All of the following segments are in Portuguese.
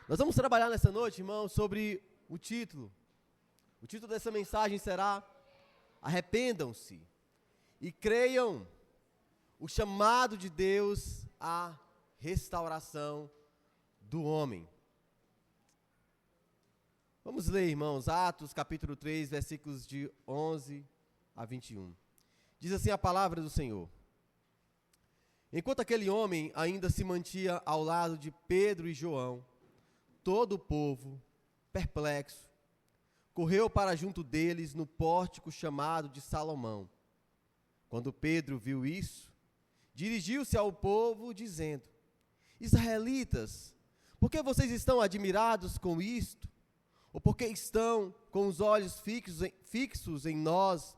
Nós vamos trabalhar nessa noite, irmão, sobre o título. O título dessa mensagem será Arrependam-se e creiam o chamado de Deus à restauração do homem. Vamos ler, irmãos, Atos capítulo 3, versículos de 11 a 21. Diz assim a palavra do Senhor. Enquanto aquele homem ainda se mantinha ao lado de Pedro e João, todo o povo, perplexo, correu para junto deles no pórtico chamado de Salomão. Quando Pedro viu isso, dirigiu-se ao povo, dizendo: Israelitas, por que vocês estão admirados com isto? Ou porque estão com os olhos fixos em nós,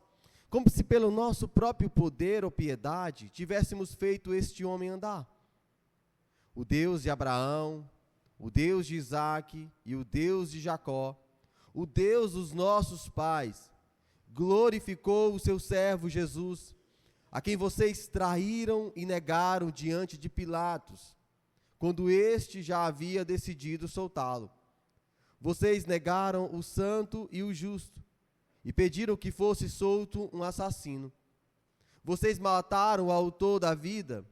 como se pelo nosso próprio poder ou piedade tivéssemos feito este homem andar? O Deus de Abraão, o Deus de Isaque e o Deus de Jacó, o Deus dos nossos pais, glorificou o seu servo Jesus, a quem vocês traíram e negaram diante de Pilatos, quando este já havia decidido soltá-lo. Vocês negaram o santo e o justo, e pediram que fosse solto um assassino. Vocês mataram o autor da vida,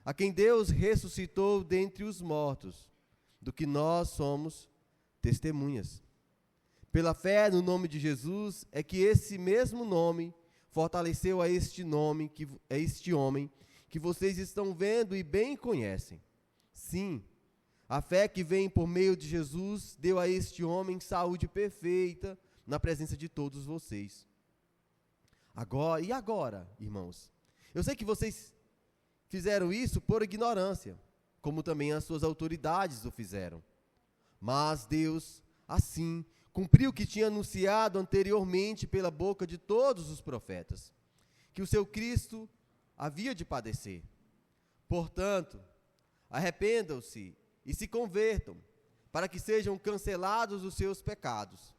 a quem Deus ressuscitou dentre os mortos, do que nós somos testemunhas. Pela fé no nome de Jesus, é que esse mesmo nome fortaleceu a este homem que vocês estão vendo e bem conhecem. Sim, a fé que vem por meio de Jesus deu a este homem saúde perfeita na presença de todos vocês. Agora, irmãos? Eu sei que vocês fizeram isso por ignorância, como também as suas autoridades o fizeram. Mas Deus, assim, cumpriu o que tinha anunciado anteriormente pela boca de todos os profetas, que o seu Cristo havia de padecer. Portanto, arrependam-se e se convertam, para que sejam cancelados os seus pecados,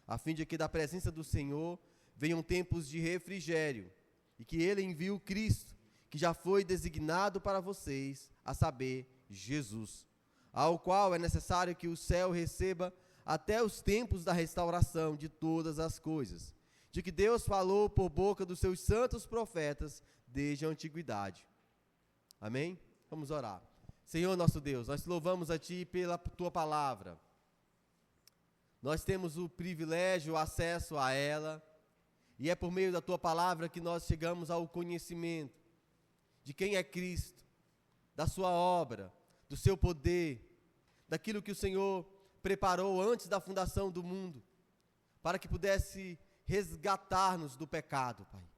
a fim de que da presença do Senhor venham tempos de refrigério, e que Ele envie o Cristo, que já foi designado para vocês, a saber, Jesus, ao qual é necessário que o céu receba até os tempos da restauração de todas as coisas, de que Deus falou por boca dos seus santos profetas desde a antiguidade. Amém? Vamos orar. Senhor nosso Deus, nós te louvamos a Ti pela Tua palavra. Nós temos o privilégio, o acesso a ela, e é por meio da Tua palavra que nós chegamos ao conhecimento de quem é Cristo, da Sua obra, do Seu poder, daquilo que o Senhor preparou antes da fundação do mundo, para que pudesse resgatar-nos do pecado, Pai.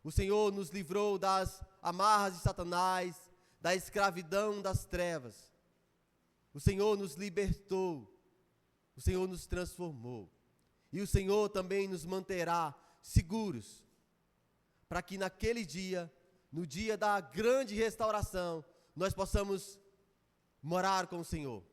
O Senhor nos livrou das amarras de Satanás, da escravidão das trevas. O Senhor nos libertou, o Senhor nos transformou, e o Senhor também nos manterá seguros, para que naquele dia, no dia da grande restauração, nós possamos morar com o Senhor,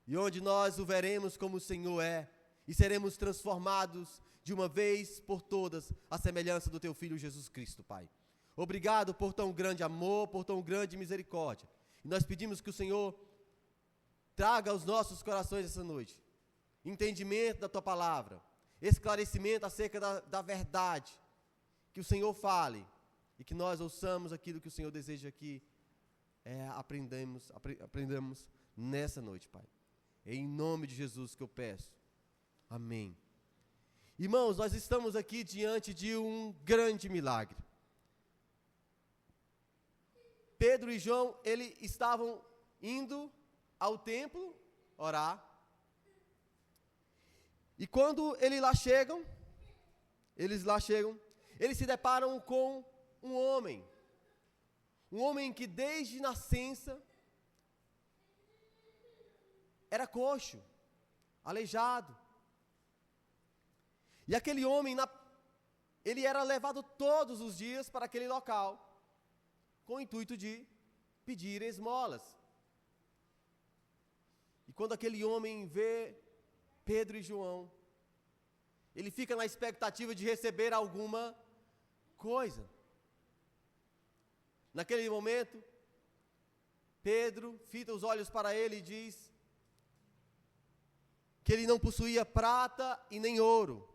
e onde nós o veremos como o Senhor é, e seremos transformados de uma vez por todas à semelhança do Teu Filho Jesus Cristo, Pai. Obrigado por tão grande amor, por tão grande misericórdia. E nós pedimos que o Senhor traga aos nossos corações essa noite entendimento da Tua palavra, esclarecimento acerca da verdade, que o Senhor fale e que nós ouçamos aquilo que o Senhor deseja que aprendamos nessa noite, Pai. É em nome de Jesus que eu peço. Amém. Irmãos, nós estamos aqui diante de um grande milagre. Pedro e João, eles estavam indo ao templo orar. E quando eles lá chegam, eles se deparam com um homem que desde nascença era coxo, aleijado. E aquele homem, ele era levado todos os dias para aquele local, com o intuito de pedir esmolas. E quando aquele homem vê Pedro e João, ele fica na expectativa de receber alguma coisa. Naquele momento, Pedro fita os olhos para ele e diz: que ele não possuía prata e nem ouro,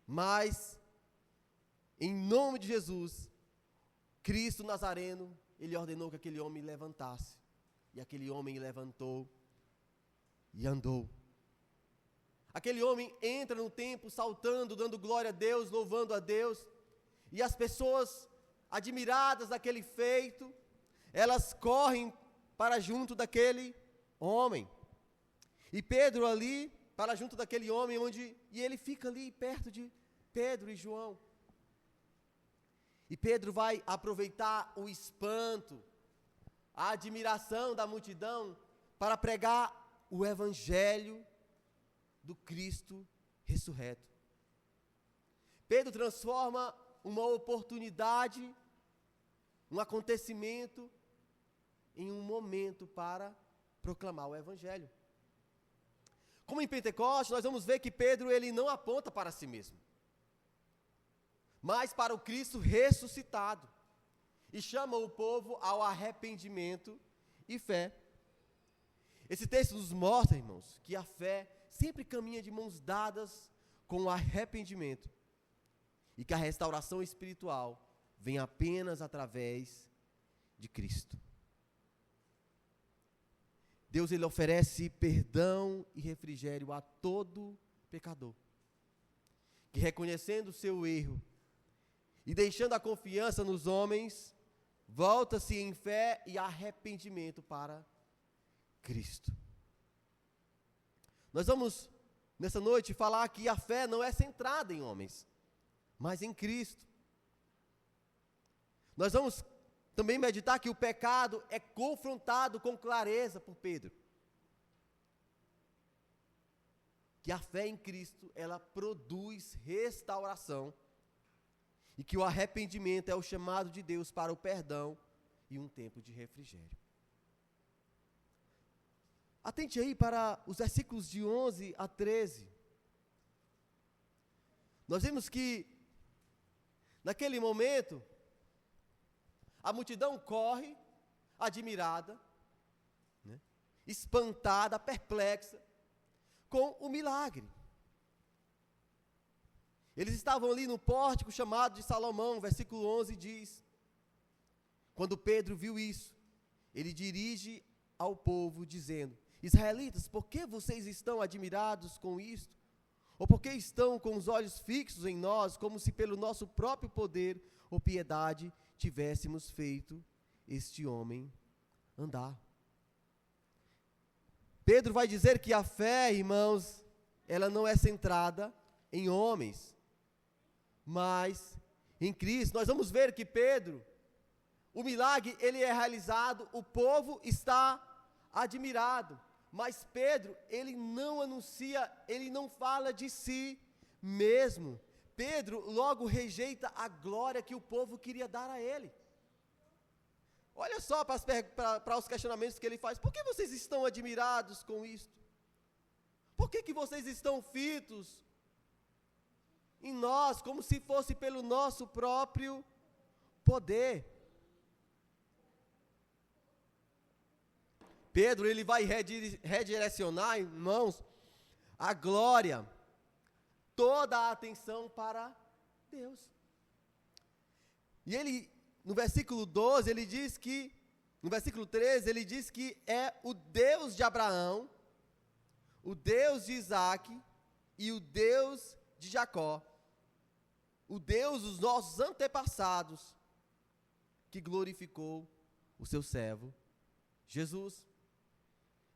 mas, em nome de Jesus, Cristo Nazareno, ele ordenou que aquele homem levantasse. E aquele homem levantou e andou. Aquele homem entra no templo saltando, dando glória a Deus, louvando a Deus. E as pessoas, admiradas daquele feito, elas correm para junto daquele homem. E Pedro ali, para junto daquele homem, e ele fica ali perto de Pedro e João. E Pedro vai aproveitar o espanto, a admiração da multidão, para pregar o evangelho do Cristo ressurreto. Pedro transforma uma oportunidade, um acontecimento, em um momento para proclamar o evangelho. Como em Pentecostes, nós vamos ver que Pedro ele não aponta para si mesmo, mas para o Cristo ressuscitado, e chama o povo ao arrependimento e fé. Esse texto nos mostra, irmãos, que a fé sempre caminha de mãos dadas com o arrependimento, e que a restauração espiritual vem apenas através de Cristo. Deus ele oferece perdão e refrigério a todo pecador, que reconhecendo o seu erro e deixando a confiança nos homens, volta-se em fé e arrependimento para Cristo. Nós vamos, nessa noite, falar que a fé não é centrada em homens, mas em Cristo. Nós vamos também meditar que o pecado é confrontado com clareza por Pedro. Que a fé em Cristo, ela produz restauração. E que o arrependimento é o chamado de Deus para o perdão e um tempo de refrigério. Atente aí para os versículos de 11 a 13. Nós vemos que, naquele momento, a multidão corre, admirada, né, espantada, perplexa, com o milagre. Eles estavam ali no pórtico chamado de Salomão, versículo 11 diz: quando Pedro viu isso, ele dirige ao povo dizendo: Israelitas, por que vocês estão admirados com isto? Ou por que estão com os olhos fixos em nós, como se pelo nosso próprio poder ou piedade tivéssemos feito este homem andar? Pedro vai dizer que a fé, irmãos, ela não é centrada em homens, mas em Cristo. Nós vamos ver que Pedro, o milagre ele é realizado, o povo está admirado, mas Pedro, ele não anuncia, ele não fala de si mesmo. Pedro logo rejeita a glória que o povo queria dar a ele. Olha só para os questionamentos que ele faz. Por que vocês estão admirados com isto? Por que vocês estão fitos em nós, como se fosse pelo nosso próprio poder? Pedro, ele vai redirecionar, irmãos, a glória, toda a atenção para Deus. E ele, no versículo 12, ele diz que, no versículo 13, ele diz que é o Deus de Abraão, o Deus de Isaac e o Deus de Jacó, o Deus dos nossos antepassados, que glorificou o seu servo Jesus.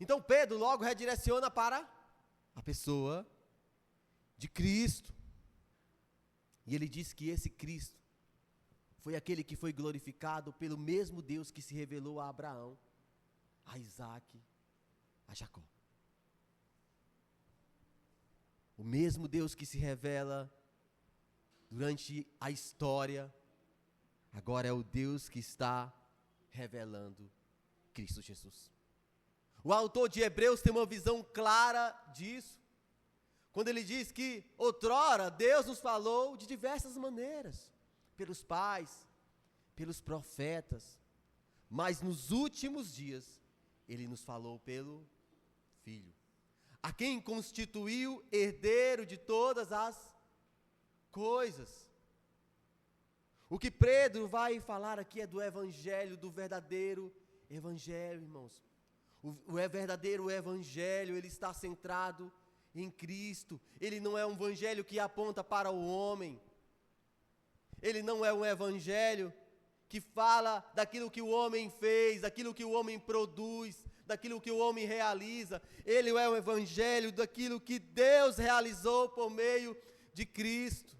Então Pedro logo redireciona para a pessoa de Cristo. E ele diz que esse Cristo foi aquele que foi glorificado pelo mesmo Deus que se revelou a Abraão, a Isaac, a Jacó. O mesmo Deus que se revela durante a história, agora é o Deus que está revelando Cristo Jesus. O autor de Hebreus tem uma visão clara disso, quando ele diz que outrora Deus nos falou de diversas maneiras, pelos pais, pelos profetas, mas nos últimos dias Ele nos falou pelo Filho. a quem constituiu herdeiro de todas as coisas. O que Pedro vai falar aqui é do evangelho, do verdadeiro evangelho, irmãos. O verdadeiro evangelho, ele está centrado em Cristo. Ele não é um evangelho que aponta para o homem. Ele não é um evangelho que fala daquilo que o homem fez, daquilo que o homem produz, daquilo que o homem realiza. Ele é um evangelho daquilo que Deus realizou por meio de Cristo.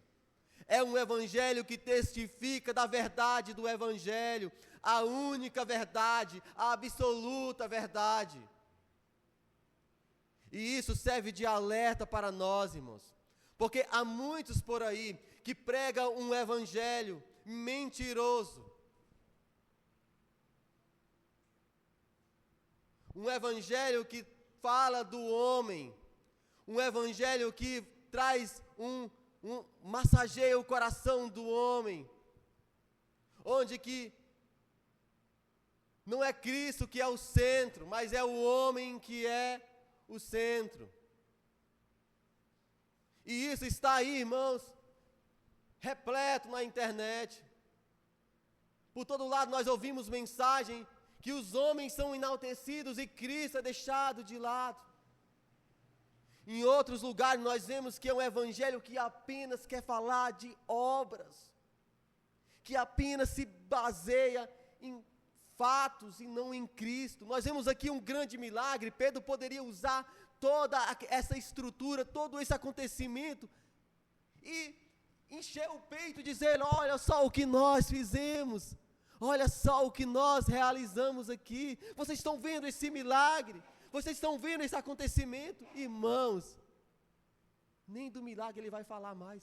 É um evangelho que testifica da verdade do evangelho, a única verdade, a absoluta verdade. E isso serve de alerta para nós, irmãos, porque há muitos por aí que pregam um evangelho mentiroso. Um evangelho que fala do homem, um evangelho que traz massageia o coração do homem, onde que não é Cristo que é o centro, mas é o homem que é o centro. E isso está aí, irmãos, repleto na internet. Por todo lado nós ouvimos mensagem que os homens são enaltecidos e Cristo é deixado de lado. Em outros lugares nós vemos que é um evangelho que apenas quer falar de obras, que apenas se baseia em fatos e não em Cristo. Nós vemos aqui um grande milagre. Pedro poderia usar toda essa estrutura, todo esse acontecimento e encher o peito e dizer: olha só o que nós fizemos, olha só o que nós realizamos aqui. Vocês estão vendo esse milagre? Vocês estão vendo esse acontecimento? Irmãos, nem do milagre ele vai falar mais.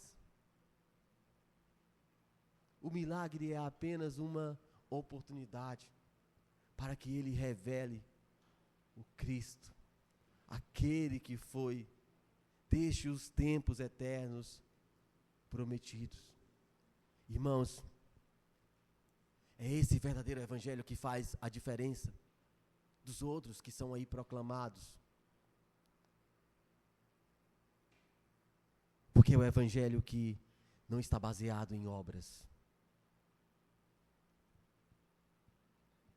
O milagre é apenas uma oportunidade para que ele revele o Cristo, aquele que foi desde os tempos eternos prometidos. Irmãos, é esse verdadeiro evangelho que faz a diferença dos outros que são aí proclamados. Porque é o evangelho que não está baseado em obras,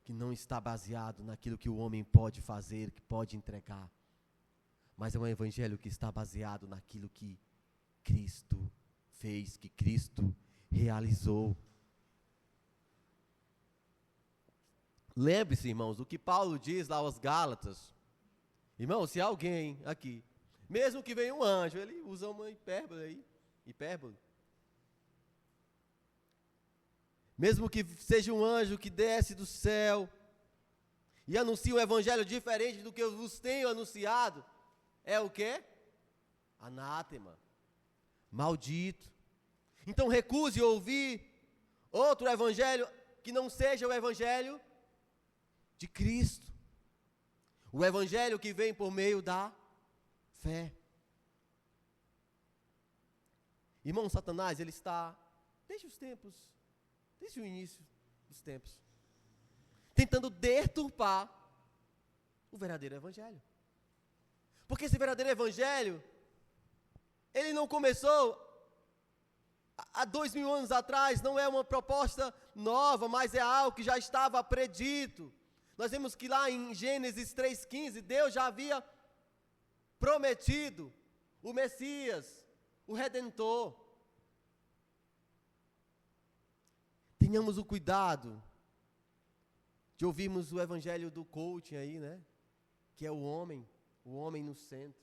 que não está baseado naquilo que o homem pode fazer, que pode entregar, mas é um evangelho que está baseado naquilo que Cristo fez, que Cristo realizou. Lembre-se, irmãos, do que Paulo diz lá aos Gálatas. Irmãos, se alguém aqui, mesmo que venha um anjo, ele usa uma hipérbole aí, mesmo que seja um anjo que desce do céu e anuncia um evangelho diferente do que eu vos tenho anunciado, é o quê? Anátema, maldito. Então recuse ouvir outro evangelho que não seja o evangelho de Cristo, o evangelho que vem por meio da fé. Irmão, Satanás, ele está desde o início dos tempos, tentando deturpar o verdadeiro evangelho. Porque esse verdadeiro evangelho, ele não começou há 2000 anos atrás, não é uma proposta nova, mas é algo que já estava predito. Nós vemos que lá em Gênesis 3,15, Deus já havia prometido o Messias, o Redentor. Tenhamos o cuidado de ouvirmos o evangelho do coaching aí, né? Que é o homem no centro.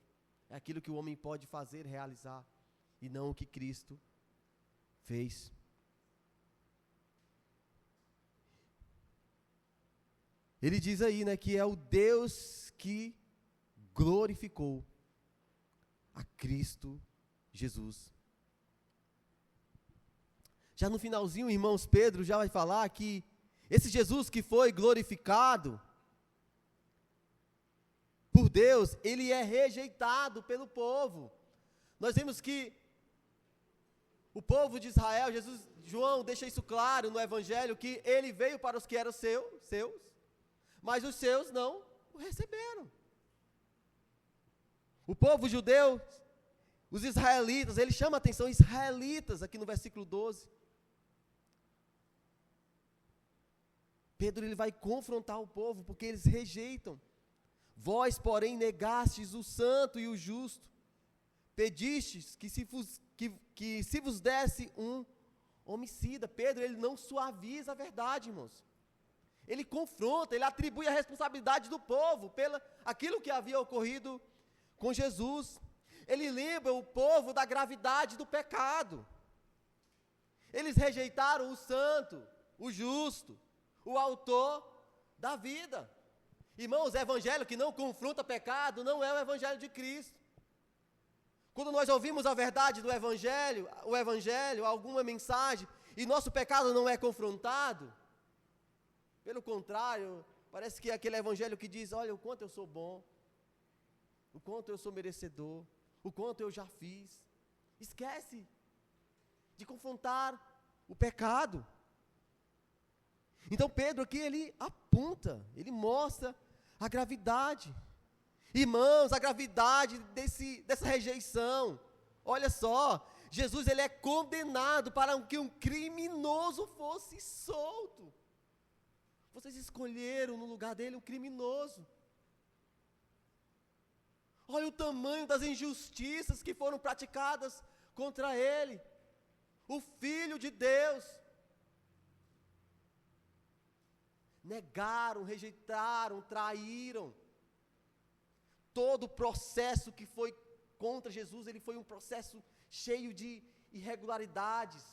É aquilo que o homem pode fazer, realizar, e não o que Cristo fez. Ele diz aí, né, que é o Deus que glorificou a Cristo Jesus. Já no finalzinho, irmãos, Pedro já vai falar que esse Jesus que foi glorificado por Deus, ele é rejeitado pelo povo. Nós vemos que o povo de Israel, João deixa isso claro no Evangelho, que ele veio para os que eram seus, mas os seus não o receberam. O povo judeu, os israelitas, ele chama a atenção, israelitas, aqui no versículo 12. Pedro ele vai confrontar o povo, porque eles rejeitam. Vós, porém, negastes o santo e o justo. Pedistes que se vos desse um homicida. Pedro, ele não suaviza a verdade, irmãos. Ele confronta, ele atribui a responsabilidade do povo pelo aquilo que havia ocorrido com Jesus. Ele lembra o povo da gravidade do pecado. Eles rejeitaram o santo, o justo, o autor da vida. Irmãos, o evangelho que não confronta pecado não é o evangelho de Cristo. Quando nós ouvimos a verdade do evangelho, o evangelho, alguma mensagem, e nosso pecado não é confrontado, pelo contrário, parece que é aquele evangelho que diz, olha, o quanto eu sou bom, o quanto eu sou merecedor, o quanto eu já fiz. Esquece de confrontar o pecado. Então Pedro aqui, ele aponta, ele mostra a gravidade. Irmãos, a gravidade dessa rejeição. Olha só, Jesus ele é condenado para que um criminoso fosse solto. Vocês escolheram no lugar dele um criminoso. Olha o tamanho das injustiças que foram praticadas contra ele. O Filho de Deus. Negaram, rejeitaram, traíram. Todo o processo que foi contra Jesus, ele foi um processo cheio de irregularidades.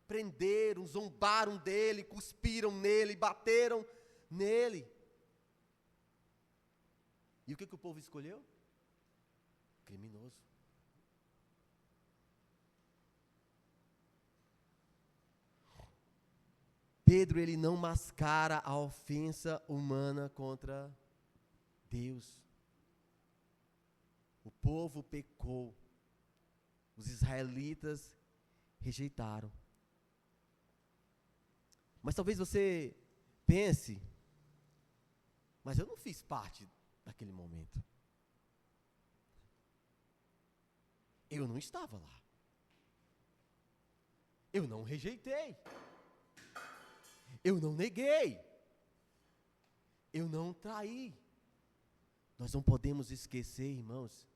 Prenderam, zombaram dele, cuspiram nele, bateram nele. E o que o povo escolheu? Criminoso. Pedro, ele não mascara a ofensa humana contra Deus. O povo pecou. Os israelitas rejeitaram. Mas talvez você pense, mas eu não fiz parte daquele momento. Eu não estava lá. Eu não rejeitei. Eu não neguei. Eu não traí. Nós não podemos esquecer, irmãos,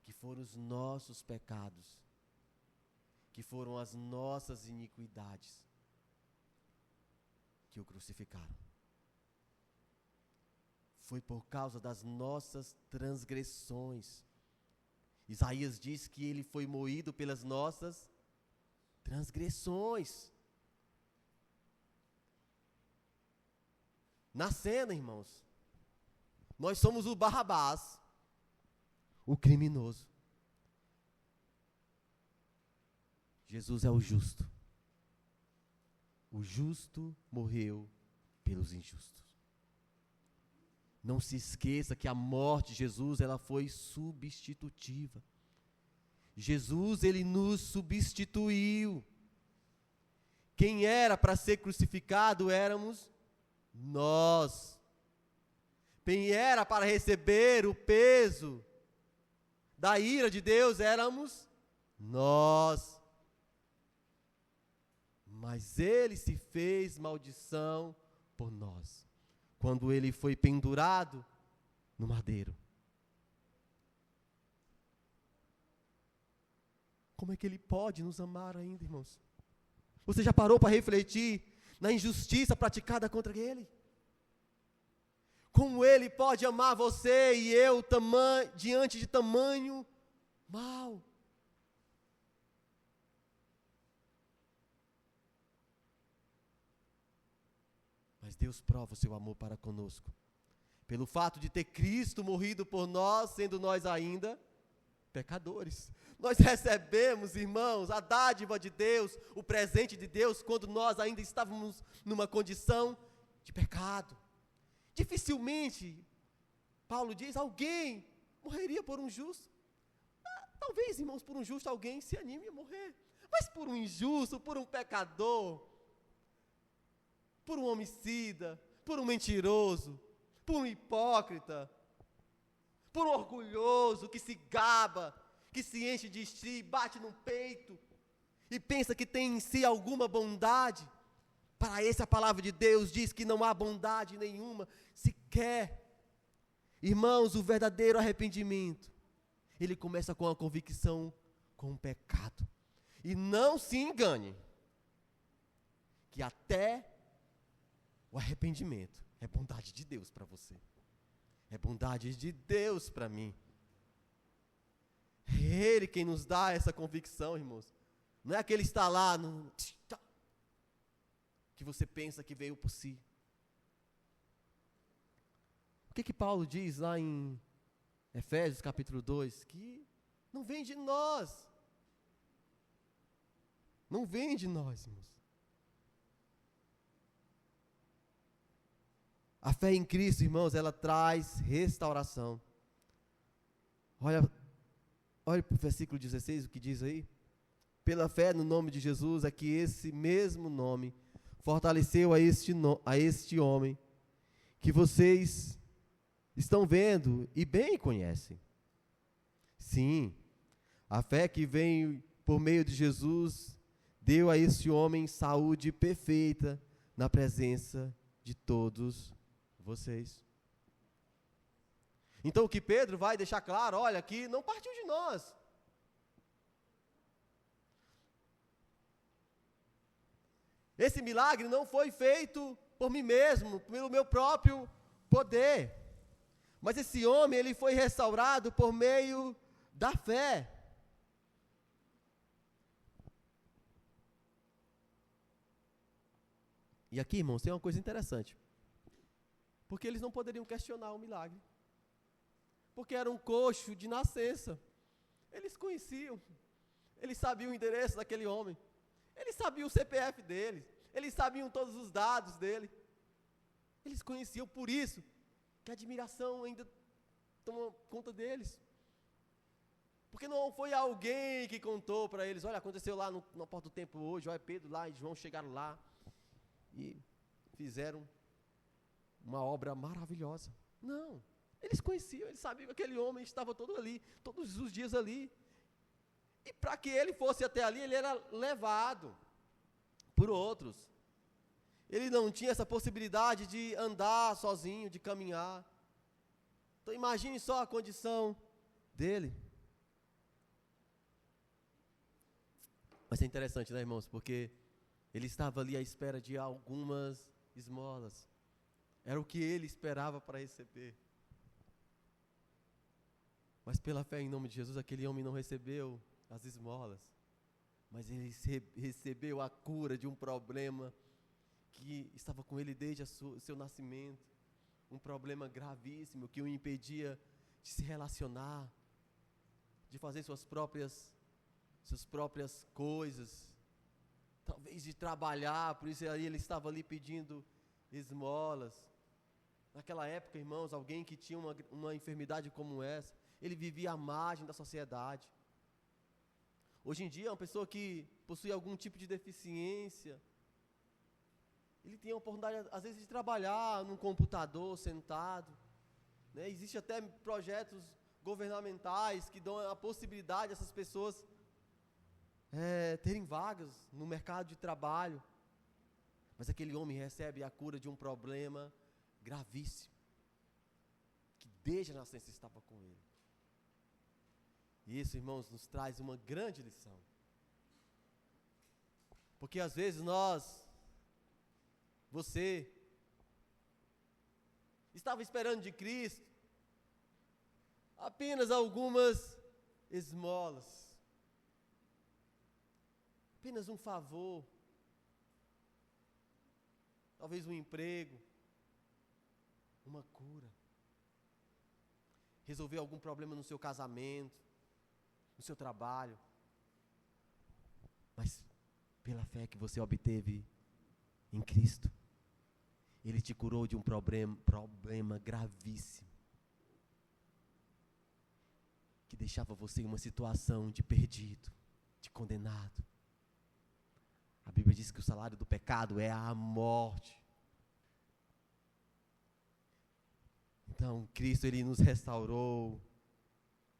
que foram os nossos pecados, que foram as nossas iniquidades que o crucificaram. Foi por causa das nossas transgressões. Isaías diz que ele foi moído pelas nossas transgressões. Na cena, irmãos, nós somos o Barrabás, o criminoso. Jesus é o justo. O justo morreu pelos injustos. Não se esqueça que a morte de Jesus, ela foi substitutiva. Jesus, ele nos substituiu. Quem era para ser crucificado éramos nós. Quem era para receber o peso da ira de Deus éramos nós. Mas ele se fez maldição por nós, quando ele foi pendurado no madeiro. Como é que ele pode nos amar ainda, irmãos? Você já parou para refletir na injustiça praticada contra ele? Como ele pode amar você e eu diante de tamanho mal? Mas Deus prova o seu amor para conosco, pelo fato de ter Cristo morrido por nós, sendo nós ainda pecadores. Nós recebemos, irmãos, a dádiva de Deus, o presente de Deus, quando nós ainda estávamos numa condição de pecado. Dificilmente, Paulo diz, alguém morreria por um justo. Talvez, irmãos, por um justo alguém se anime a morrer. Mas por um injusto, por um pecador, por um homicida, por um mentiroso, por um hipócrita, por um orgulhoso que se gaba, que se enche de si, bate no peito e pensa que tem em si alguma bondade. Para esse a palavra de Deus diz que não há bondade nenhuma sequer. Irmãos, o verdadeiro arrependimento, ele começa com a convicção com o pecado. E não se engane, que até o arrependimento é bondade de Deus para você. É bondade de Deus para mim. É Ele quem nos dá essa convicção, irmãos. Não é aquele estar lá no, que você pensa que veio por si. O que Paulo diz lá em Efésios capítulo 2? Que não vem de nós. Não vem de nós, irmãos. A fé em Cristo, irmãos, ela traz restauração. Olha para o versículo 16, o que diz aí. Pela fé no nome de Jesus, é que esse mesmo nome fortaleceu a este homem, que vocês estão vendo e bem conhecem. Sim, a fé que vem por meio de Jesus deu a este homem saúde perfeita na presença de todos vocês. Então o que Pedro vai deixar claro, olha, que não partiu de nós. Esse milagre não foi feito por mim mesmo, pelo meu próprio poder. Mas esse homem, ele foi restaurado por meio da fé. E aqui, irmãos, tem uma coisa interessante. Porque eles não poderiam questionar o milagre. Porque era um coxo de nascença. Eles conheciam. Eles sabiam o endereço daquele homem. Eles sabiam o CPF dele. Eles sabiam todos os dados dele. Eles conheciam, por isso que a admiração ainda toma conta deles. Porque não foi alguém que contou para eles, olha, aconteceu lá na Porta do Templo hoje, olha, Pedro lá e João chegaram lá e fizeram uma obra maravilhosa. Não, eles conheciam, eles sabiam que aquele homem estava todo ali, todos os dias ali. E para que ele fosse até ali, ele era levado por outros. Ele não tinha essa possibilidade de andar sozinho, de caminhar. Então imagine só a condição dele. Mas é interessante, né, irmãos? Porque ele estava ali à espera de algumas esmolas. Era o que ele esperava para receber. Mas pela fé em nome de Jesus, aquele homem não recebeu as esmolas. Mas ele recebeu a cura de um problema que estava com ele desde o seu nascimento. Um problema gravíssimo que o impedia de se relacionar, de fazer suas próprias coisas, talvez de trabalhar. Por isso aí ele estava ali pedindo esmolas. Naquela época, irmãos, alguém que tinha uma enfermidade como essa, ele vivia à margem da sociedade. Hoje em dia, uma pessoa que possui algum tipo de deficiência, ele tem a oportunidade, às vezes, de trabalhar num computador, sentado. Né? Existem até projetos governamentais que dão a possibilidade dessas pessoas terem vagas no mercado de trabalho. Mas aquele homem recebe a cura de um problema gravíssimo, que desde a nascença estava com ele. E isso, irmãos, nos traz uma grande lição. Porque às vezes você estava esperando de Cristo apenas algumas esmolas, apenas um favor, talvez um emprego, uma cura, resolver algum problema no seu casamento, no seu trabalho. Mas pela fé que você obteve em Cristo, Ele te curou de um problema gravíssimo, que deixava você em uma situação de perdido, de condenado. A Bíblia diz que o salário do pecado é a morte. Então, Cristo, Ele nos restaurou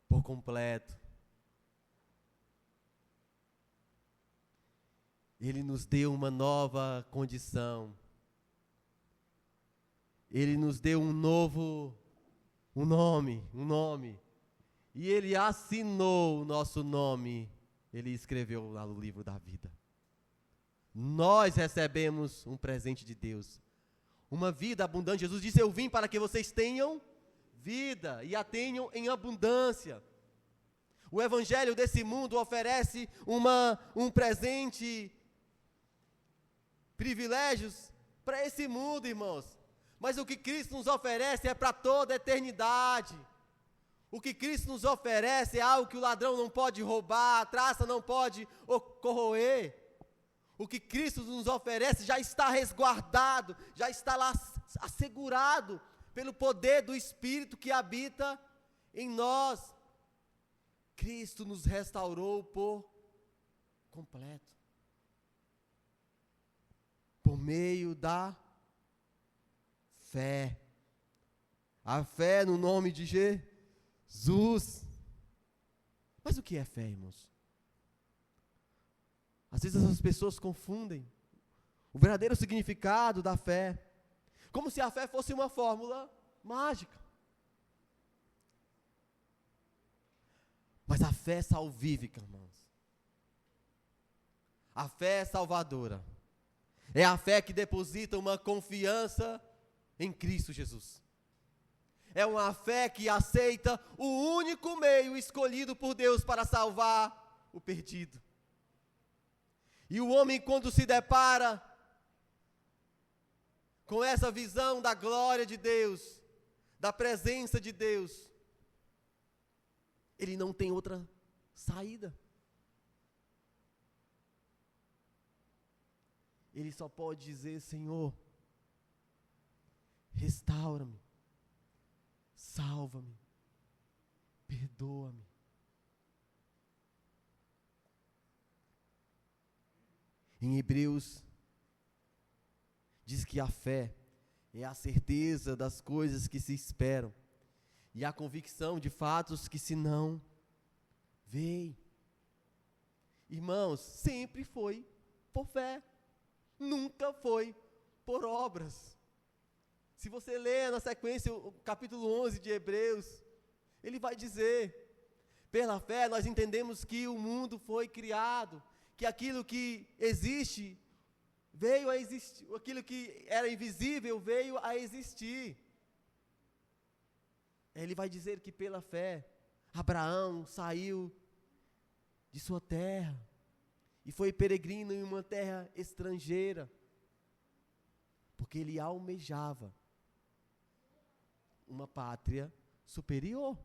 por completo. Ele nos deu uma nova condição. Ele nos deu um nome. E Ele assinou o nosso nome. Ele escreveu lá no livro da vida. Nós recebemos um presente de Deus. Uma vida abundante. Jesus disse: eu vim para que vocês tenham vida e a tenham em abundância. O evangelho desse mundo oferece um presente, privilégios para esse mundo, irmãos. Mas o que Cristo nos oferece é para toda a eternidade. O que Cristo nos oferece é algo que o ladrão não pode roubar, a traça não pode corroer. O que Cristo nos oferece já está resguardado, já está lá assegurado pelo poder do Espírito que habita em nós. Cristo nos restaurou por completo. Por meio da fé. A fé no nome de Jesus. Mas o que é fé, irmãos? Às vezes as pessoas confundem o verdadeiro significado da fé, como se a fé fosse uma fórmula mágica. Mas a fé é salvífica, irmãos. A fé é salvadora. É a fé que deposita uma confiança em Cristo Jesus. É uma fé que aceita o único meio escolhido por Deus para salvar o perdido. E o homem, quando se depara com essa visão da glória de Deus, da presença de Deus, ele não tem outra saída. Ele só pode dizer: Senhor, restaura-me, salva-me, perdoa-me. Em Hebreus, diz que a fé é a certeza das coisas que se esperam e a convicção de fatos que se não veem. Irmãos, sempre foi por fé, nunca foi por obras. Se você ler na sequência o capítulo 11 de Hebreus, ele vai dizer: pela fé nós entendemos que o mundo foi criado, que aquilo que existe veio a existir, aquilo que era invisível veio a existir. Ele vai dizer que pela fé, Abraão saiu de sua terra e foi peregrino em uma terra estrangeira, porque ele almejava uma pátria superior.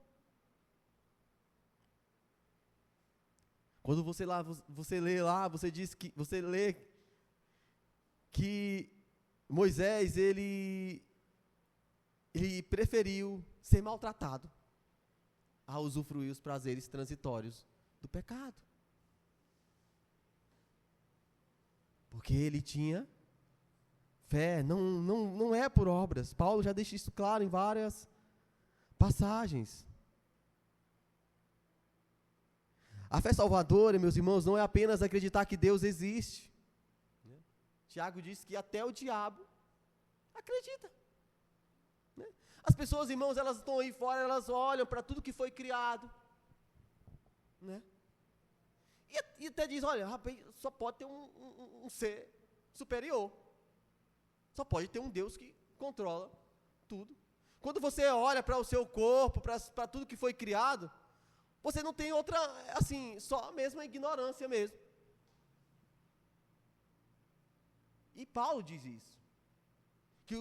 Quando você lê que Moisés, ele preferiu ser maltratado a usufruir os prazeres transitórios do pecado. Porque ele tinha fé, não é por obras. Paulo já deixa isso claro em várias passagens. A fé salvadora, meus irmãos, não é apenas acreditar que Deus existe. Tiago diz que até o diabo acredita. As pessoas, irmãos, elas estão aí fora, elas olham para tudo que foi criado. E até diz: olha, rapaz, só pode ter um ser superior. Só pode ter um Deus que controla tudo. Quando você olha para o seu corpo, para tudo que foi criado, você não tem outra, assim, só a mesma ignorância mesmo. E Paulo diz isso, que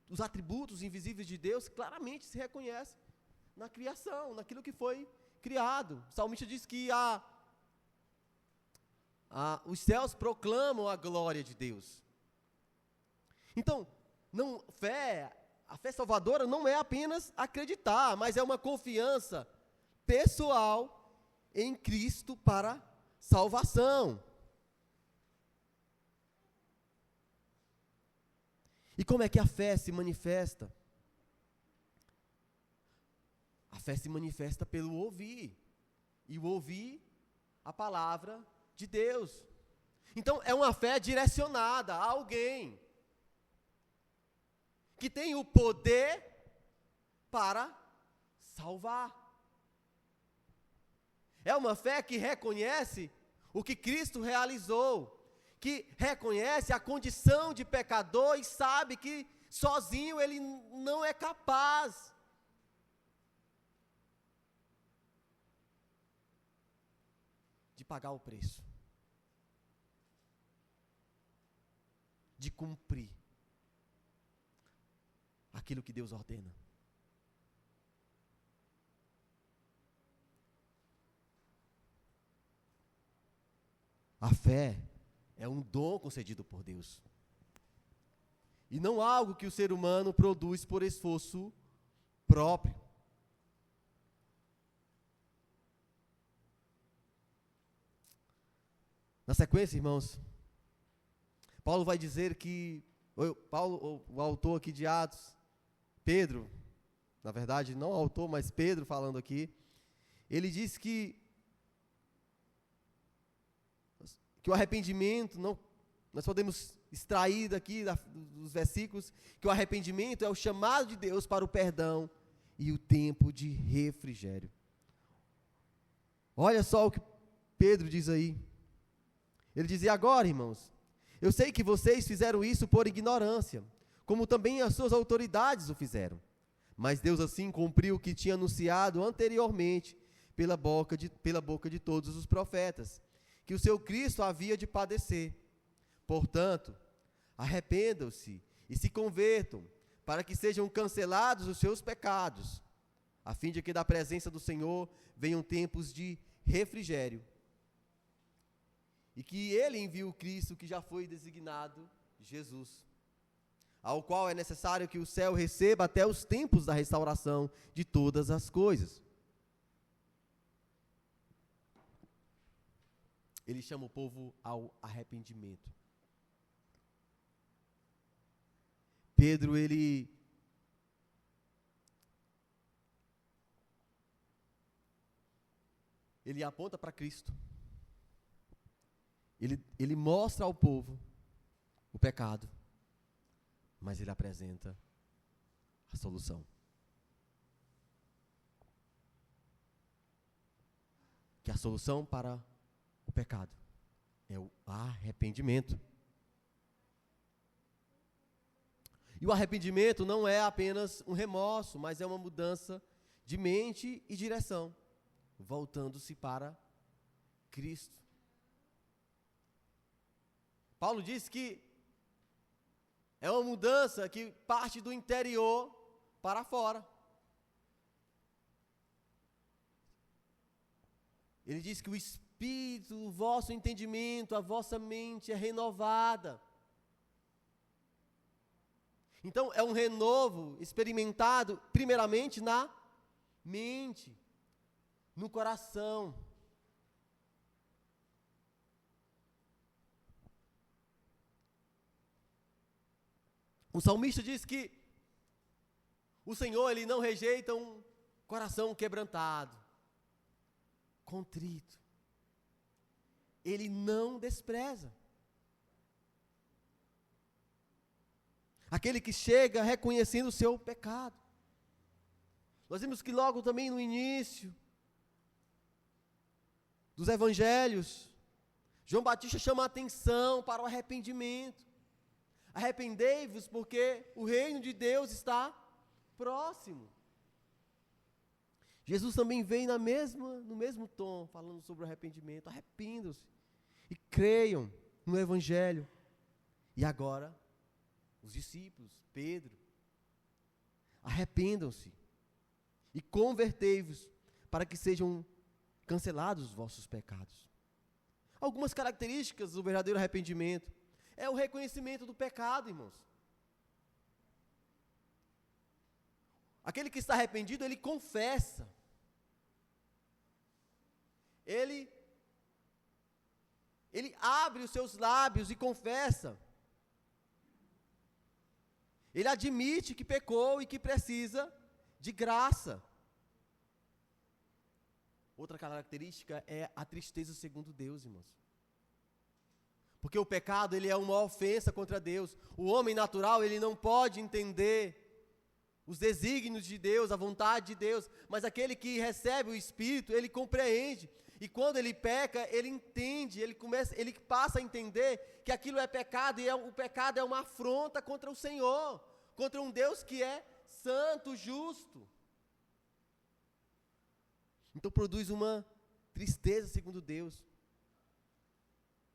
os atributos invisíveis de Deus claramente se reconhecem na criação, naquilo que foi criado. O salmista diz que os céus proclamam a glória de Deus. Então, a fé salvadora não é apenas acreditar, mas é uma confiança pessoal em Cristo para salvação. E como é que a fé se manifesta? A fé se manifesta pelo ouvir. E o ouvir a palavra de Deus. Então, é uma fé direcionada a alguém que tem o poder para salvar. É uma fé que reconhece o que Cristo realizou, que reconhece a condição de pecador e sabe que sozinho ele não é capaz de pagar o preço, de cumprir aquilo que Deus ordena. A fé é um dom concedido por Deus. E não algo que o ser humano produz por esforço próprio. Na sequência, irmãos, Paulo vai dizer que, o autor aqui de Atos, Pedro, na verdade, não o autor, mas Pedro falando aqui, ele diz que o arrependimento, nós podemos extrair daqui dos versículos, que o arrependimento é o chamado de Deus para o perdão e o tempo de refrigério. Olha só o que Pedro diz aí. Ele diz: e agora, irmãos, eu sei que vocês fizeram isso por ignorância, como também as suas autoridades o fizeram. Mas Deus assim cumpriu o que tinha anunciado anteriormente pela boca de todos os profetas, que o seu Cristo havia de padecer. Portanto, arrependam-se e se convertam, para que sejam cancelados os seus pecados, a fim de que da presença do Senhor venham tempos de refrigério, e que Ele envie o Cristo que já foi designado, Jesus, ao qual é necessário que o céu receba até os tempos da restauração de todas as coisas. Ele chama o povo ao arrependimento. Pedro, ele aponta para Cristo. Ele mostra ao povo o pecado, mas ele apresenta a solução. Que a solução para o pecado é o arrependimento. E o arrependimento não é apenas um remorso, mas é uma mudança de mente e direção, voltando-se para Cristo. Paulo diz que é uma mudança que parte do interior para fora. Ele diz que o Espírito, o vosso entendimento, a vossa mente é renovada. Então, é um renovo experimentado, primeiramente, na mente, no coração. O salmista diz que o Senhor, Ele não rejeita um coração quebrantado, contrito. Ele não despreza. Aquele que chega reconhecendo o seu pecado. Nós vimos que logo também no início dos evangelhos, João Batista chama a atenção para o arrependimento. Arrependei-vos porque o reino de Deus está próximo. Jesus também vem no mesmo tom, falando sobre o arrependimento. Arrependam-se e creiam no evangelho. E agora, os discípulos, Pedro, arrependam-se e convertei-vos para que sejam cancelados os vossos pecados. Algumas características do verdadeiro arrependimento é o reconhecimento do pecado, irmãos. Aquele que está arrependido, ele confessa. Ele abre os seus lábios e confessa. Ele admite que pecou e que precisa de graça. Outra característica é a tristeza segundo Deus, irmãos. Porque o pecado, ele é uma ofensa contra Deus. O homem natural, ele não pode entender os desígnios de Deus, a vontade de Deus, mas aquele que recebe o Espírito, ele compreende. E quando ele peca, ele entende, ele passa a entender que aquilo é pecado, e o pecado é uma afronta contra o Senhor, contra um Deus que é santo, justo. Então produz uma tristeza segundo Deus.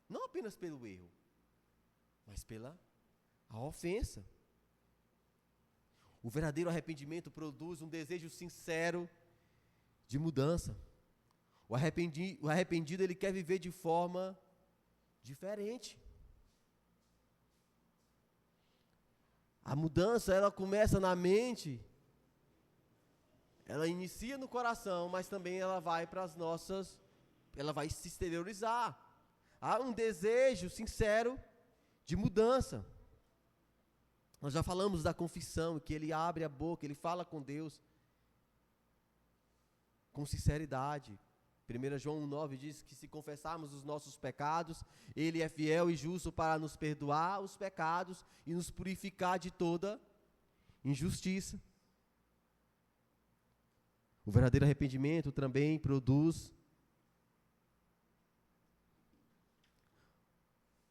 Não apenas pelo erro, mas pela a ofensa. O verdadeiro arrependimento produz um desejo sincero de mudança. O arrependido, ele quer viver de forma diferente. A mudança, ela começa na mente, ela inicia no coração, mas também ela vai para as nossas, ela vai se exteriorizar. Há um desejo sincero de mudança. Nós já falamos da confissão, que ele abre a boca, ele fala com Deus com sinceridade. 1 João 1,9 diz que se confessarmos os nossos pecados, ele é fiel e justo para nos perdoar os pecados e nos purificar de toda injustiça. O verdadeiro arrependimento também produz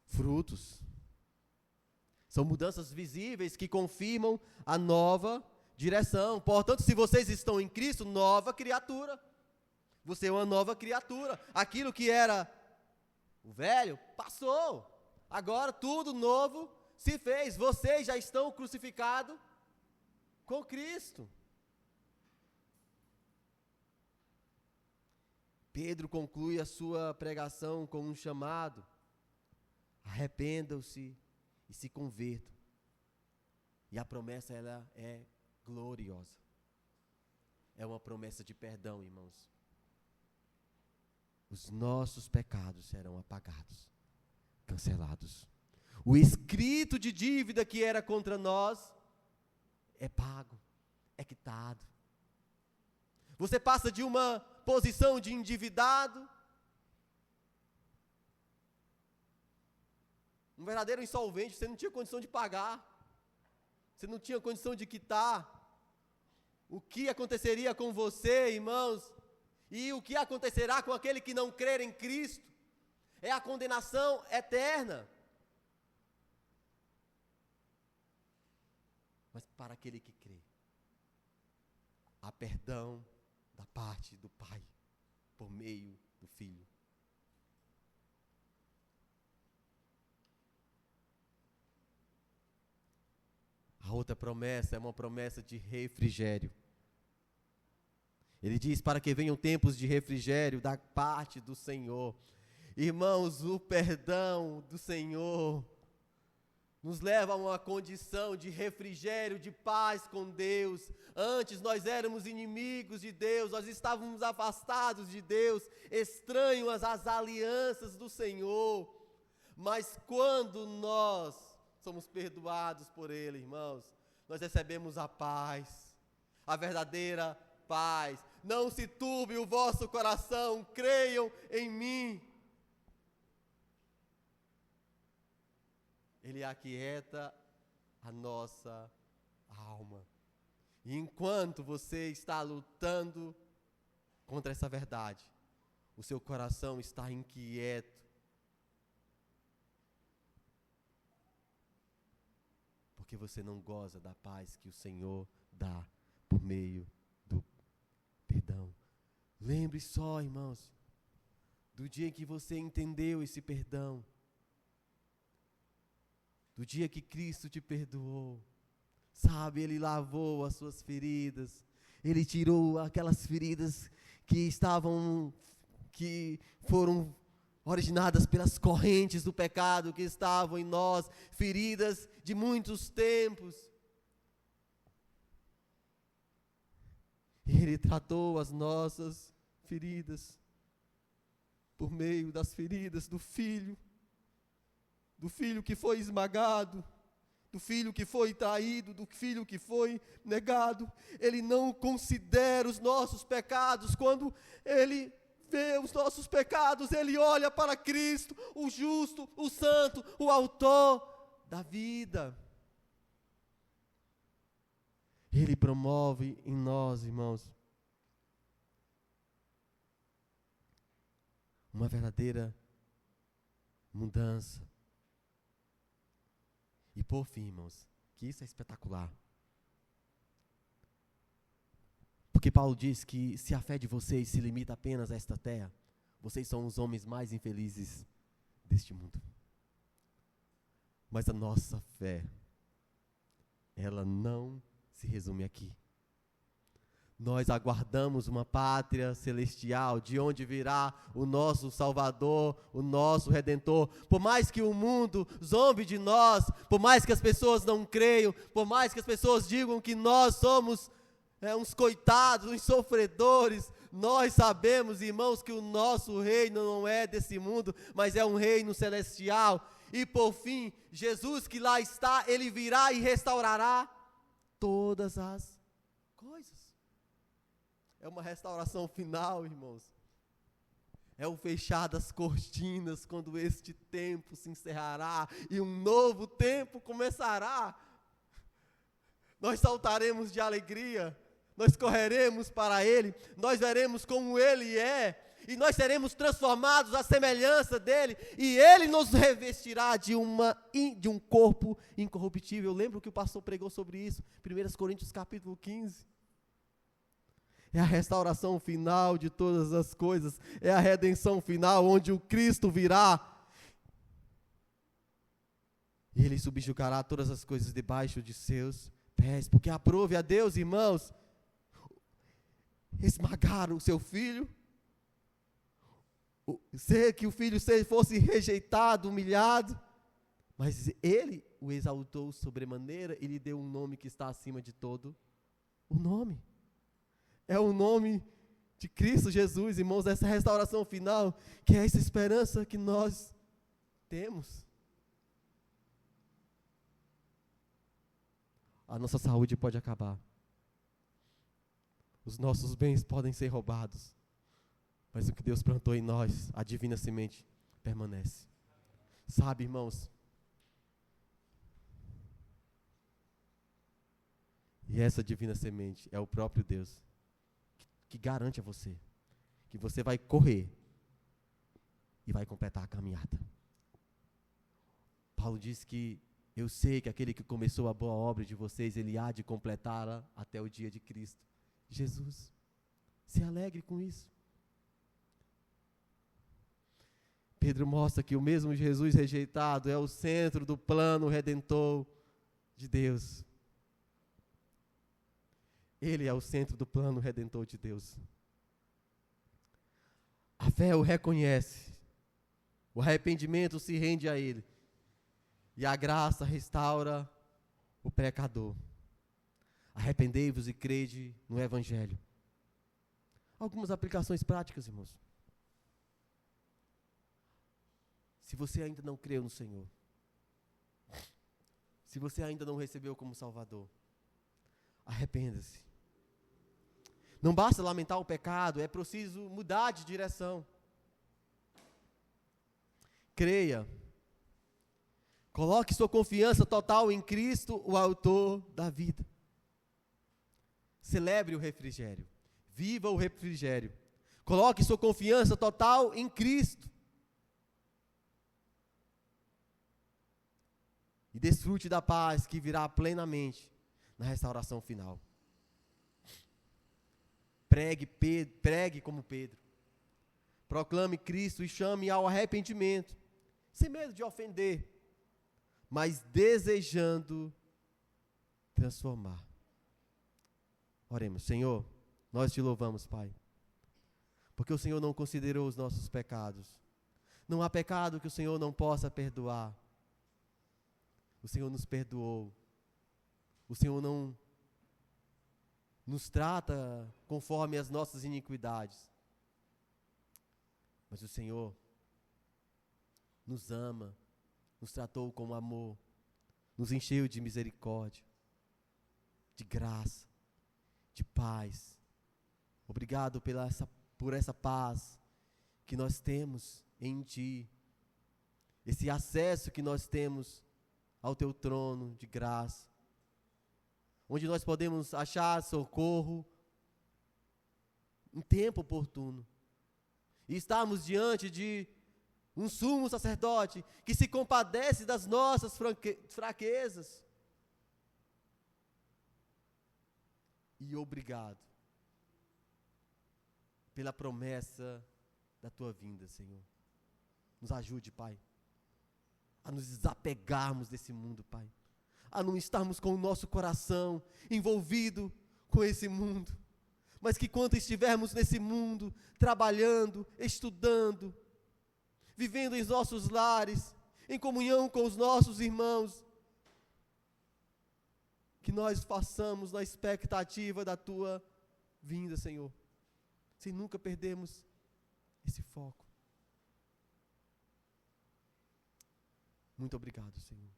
frutos. São mudanças visíveis que confirmam a nova direção. Portanto, se vocês estão em Cristo, nova criatura. Você é uma nova criatura. Aquilo que era o velho, passou. Agora tudo novo se fez. Vocês já estão crucificados com Cristo. Pedro conclui a sua pregação com um chamado. Arrependam-se e se convertam. E a promessa, ela é gloriosa. É uma promessa de perdão, irmãos. Os nossos pecados serão apagados, cancelados. O escrito de dívida que era contra nós é pago, é quitado. Você passa de uma posição de endividado, um verdadeiro insolvente, você não tinha condição de pagar, você não tinha condição de quitar. O que aconteceria com você, irmãos? E o que acontecerá com aquele que não crer em Cristo? É a condenação eterna. Mas para aquele que crê, há perdão da parte do Pai, por meio do Filho. A outra promessa é uma promessa de refrigério. Ele diz, para que venham tempos de refrigério da parte do Senhor. Irmãos, o perdão do Senhor nos leva a uma condição de refrigério, de paz com Deus. Antes nós éramos inimigos de Deus, nós estávamos afastados de Deus, estranhos às alianças do Senhor. Mas quando nós somos perdoados por Ele, irmãos, nós recebemos a paz, a verdadeira paz. Não se turbe o vosso coração, creiam em mim. Ele aquieta a nossa alma. E enquanto você está lutando contra essa verdade, o seu coração está inquieto. Porque você não goza da paz que o Senhor dá por meio do perdão. Lembre só, irmãos, do dia em que você entendeu esse perdão. Do dia que Cristo te perdoou. Sabe, Ele lavou as suas feridas. Ele tirou aquelas feridas que foram originadas pelas correntes do pecado que estavam em nós, feridas de muitos tempos. E Ele tratou as nossas feridas por meio das feridas do Filho que foi esmagado, do filho que foi traído, do filho que foi negado. Ele não considera os nossos pecados. Quando ele vê os nossos pecados, ele olha para Cristo, o justo, o santo, o autor da vida. Ele promove em nós, irmãos, uma verdadeira mudança. E por fim, irmãos, que isso é espetacular. Porque Paulo diz que se a fé de vocês se limita apenas a esta terra, vocês são os homens mais infelizes deste mundo. Mas a nossa fé, ela não se resume aqui. Nós aguardamos uma pátria celestial, de onde virá o nosso Salvador, o nosso Redentor. Por mais que o mundo zombe de nós, por mais que as pessoas não creiam, por mais que as pessoas digam que nós somos uns coitados, uns sofredores, nós sabemos, irmãos, que o nosso reino não é desse mundo, mas é um reino celestial. E por fim, Jesus que lá está, ele virá e restaurará todas as coisas. É uma restauração final, irmãos. É o fechar das cortinas quando este tempo se encerrará e um novo tempo começará. Nós saltaremos de alegria, nós correremos para Ele, nós veremos como Ele é, e nós seremos transformados à semelhança dEle, e Ele nos revestirá de um corpo incorruptível. Eu lembro que o pastor pregou sobre isso, 1 Coríntios capítulo 15. É a restauração final de todas as coisas, é a redenção final, onde o Cristo virá, e Ele subjugará todas as coisas debaixo de seus pés, porque aprove a Deus, irmãos, esmagar o seu filho, ser que o filho fosse rejeitado, humilhado, mas Ele o exaltou sobremaneira e lhe deu um nome que está acima de todo o nome. É o nome de Cristo Jesus, irmãos, essa restauração final, que é essa esperança que nós temos. A nossa saúde pode acabar. Os nossos bens podem ser roubados. Mas o que Deus plantou em nós, a divina semente, permanece. Sabe, irmãos? E essa divina semente é o próprio Deus, que garante a você que você vai correr e vai completar a caminhada. Paulo diz que eu sei que aquele que começou a boa obra de vocês, ele há de completá-la até o dia de Cristo Jesus. Se alegre com isso. Pedro mostra que o mesmo Jesus rejeitado é o centro do plano redentor de Deus. Ele é o centro do plano redentor de Deus. A fé o reconhece. O arrependimento se rende a Ele. E a graça restaura o pecador. Arrependei-vos e crede no Evangelho. Algumas aplicações práticas, irmãos. Se você ainda não creu no Senhor, se você ainda não recebeu como Salvador, arrependa-se. Não basta lamentar o pecado, é preciso mudar de direção. Creia. Coloque sua confiança total em Cristo, o autor da vida. Celebre o refrigério. Viva o refrigério. Coloque sua confiança total em Cristo. E desfrute da paz que virá plenamente na restauração final. Pregue como Pedro. Proclame Cristo e chame ao arrependimento, sem medo de ofender, mas desejando transformar. Oremos. Senhor, nós te louvamos, Pai, porque o Senhor não considerou os nossos pecados. Não há pecado que o Senhor não possa perdoar. O Senhor nos perdoou. O Senhor não nos trata conforme as nossas iniquidades. Mas o Senhor nos ama, nos tratou com amor, nos encheu de misericórdia, de graça, de paz. Obrigado por essa paz que nós temos em Ti, esse acesso que nós temos ao Teu trono de graça, onde nós podemos achar socorro em tempo oportuno, e estarmos diante de um sumo sacerdote que se compadece das nossas fraquezas. E obrigado pela promessa da Tua vinda, Senhor. Nos ajude, Pai, a nos desapegarmos desse mundo, Pai, a não estarmos com o nosso coração envolvido com esse mundo, mas que quando estivermos nesse mundo, trabalhando, estudando, vivendo em nossos lares, em comunhão com os nossos irmãos, que nós façamos na expectativa da Tua vinda, Senhor, sem nunca perdermos esse foco. Muito obrigado, Senhor,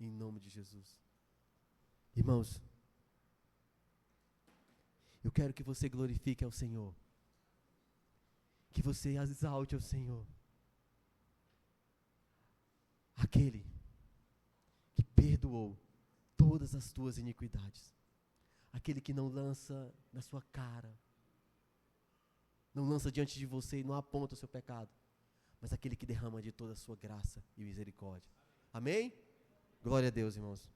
em nome de Jesus. Irmãos, eu quero que você glorifique ao Senhor, que você exalte ao Senhor, aquele que perdoou todas as tuas iniquidades, aquele que não lança na sua cara, não lança diante de você e não aponta o seu pecado, mas aquele que derrama de toda a sua graça e misericórdia. Amém? Glória a Deus, irmãos.